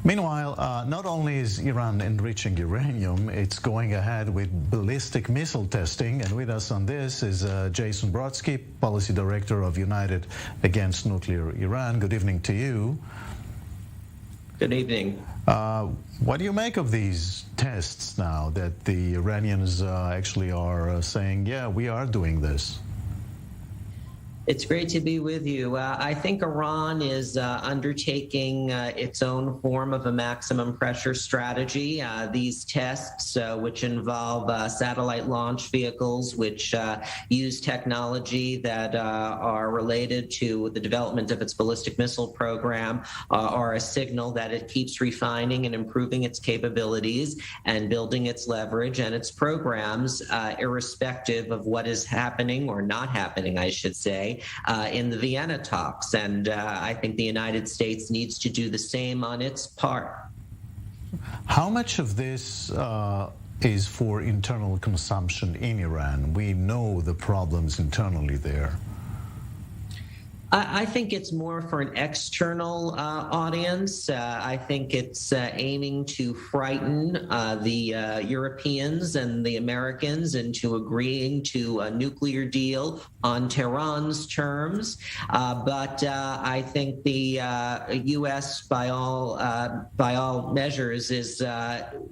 Meanwhile, not only is Iran enriching uranium, it's going ahead with ballistic missile testing. And with us on this is Jason Brodsky, Policy Director of United Against Nuclear Iran. Good evening to you. Good evening. What do you make of these tests now that the Iranians actually are saying, yeah, we are doing this? It's great to be with you. I think Iran is undertaking its own form of a maximum pressure strategy. These tests, which involve satellite launch vehicles, which use technology that are related to the development of its ballistic missile program, are a signal that it keeps refining and improving its capabilities and building its leverage and its programs, irrespective of what is happening or not happening, I should say, in the Vienna talks. And I think the United States needs to do the same on its part. How much of this is for internal consumption in Iran? We know the problems internally there. I think it's more for an external audience. I think it's aiming to frighten the Europeans and the Americans into agreeing to a nuclear deal on Tehran's terms. But I think the U.S., by all measures,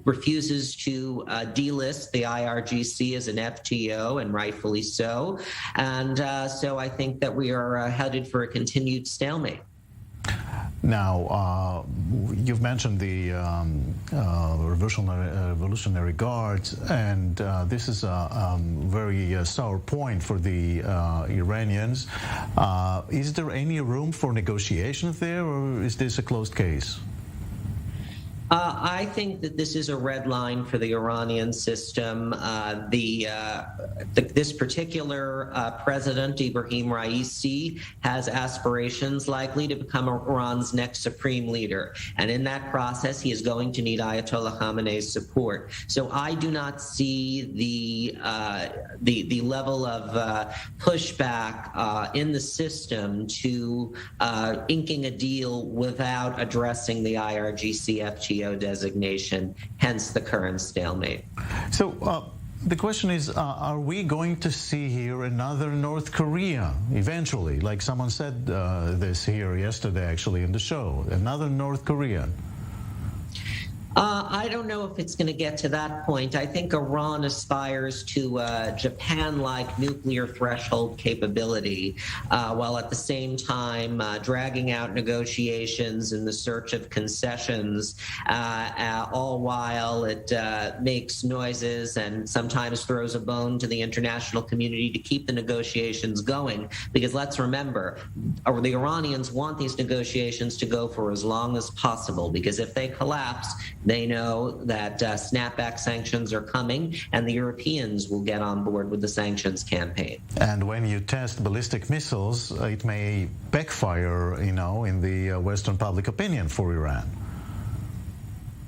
refuses to delist the IRGC as an FTO, and rightfully so. And so I think that we are headed for a continued stalemate. Now, you've mentioned the Revolutionary Guards, and this is a very sour point for the Iranians. Is there any room for negotiations there, or is this a closed case? I think that this is a red line for the Iranian system. This particular president, Ibrahim Raisi, has aspirations likely to become Iran's next supreme leader. And in that process, he is going to need Ayatollah Khamenei's support. So I do not see the level of pushback in the system to inking a deal without addressing the IRGC FTO designation, hence the current stalemate. So the question is, are we going to see here another North Korea eventually? Like someone said this here yesterday, actually, in the show, another North Korea. I don't know if it's going to get to that point. I think Iran aspires to Japan-like nuclear threshold capability, while at the same time dragging out negotiations in the search of concessions, all while it makes noises and sometimes throws a bone to the international community to keep the negotiations going. Because let's remember, the Iranians want these negotiations to go for as long as possible, because if they collapse, they know that snapback sanctions are coming, and the Europeans will get on board with the sanctions campaign. And when you test ballistic missiles, it may backfire, in the Western public opinion for Iran.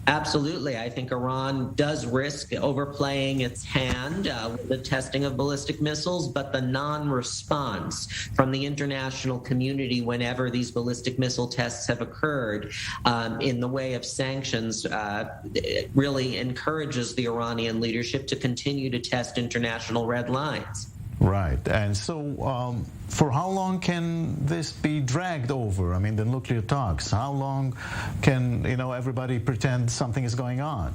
Absolutely. I think Iran does risk overplaying its hand with the testing of ballistic missiles, but the non-response from the international community whenever these ballistic missile tests have occurred in the way of sanctions really encourages the Iranian leadership to continue to test international red lines. Right. And so for how long can this be dragged over? I mean, the nuclear talks, how long can, everybody pretend something is going on?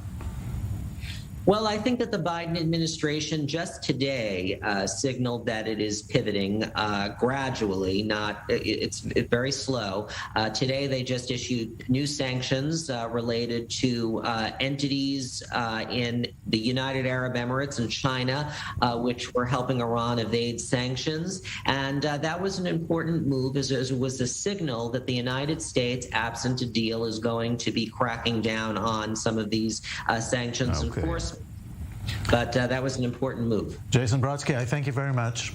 Well, I think that the Biden administration just today signaled that it is pivoting gradually. It's very slow. Today, they just issued new sanctions related to entities in the United Arab Emirates and China, which were helping Iran evade sanctions. And that was an important move, as it was a signal that the United States, absent a deal, is going to be cracking down on some of these sanctions enforcement. But that was an important move. Jason Brodsky, I thank you very much.